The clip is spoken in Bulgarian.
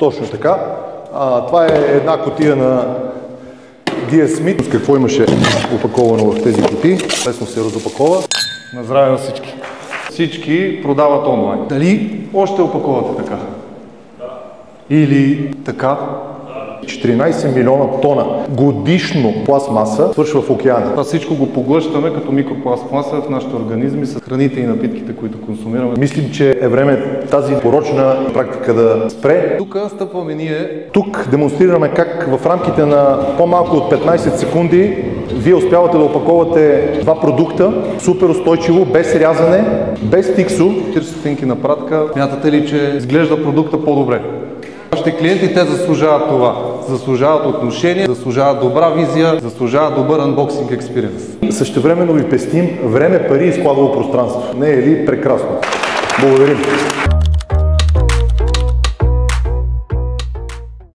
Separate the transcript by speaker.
Speaker 1: Точно така. Това е една кутия на DS Smith. Какво имаше опаковано в тези кутии? Лесно се разопакова.
Speaker 2: На здраве на всички. Всички продават онлайн. Дали още опаковате така? Или така?
Speaker 1: 14 милиона тона годишно пластмаса свършва в океана.
Speaker 2: Това всичко го поглъщаме като микропластмаса в нашите организми с храните и напитките, които консумираме.
Speaker 1: Мислим, че е време тази порочна практика да спре.
Speaker 2: Тук стъпваме ние.
Speaker 1: Тук демонстрираме как в рамките на по-малко от 15 секунди вие успявате да опаковате два продукта супер устойчиво, без рязане, без тиксо.
Speaker 2: 40 стотинки на пратка. Смятате ли, че изглежда продукта по-добре? Нашите клиенти, те заслужават това. Заслужават отношение, заслужават добра визия, заслужават добър unboxing experience.
Speaker 1: Същевременно ви пестим време, пари и складово пространство. Не е ли прекрасно? Благодарим!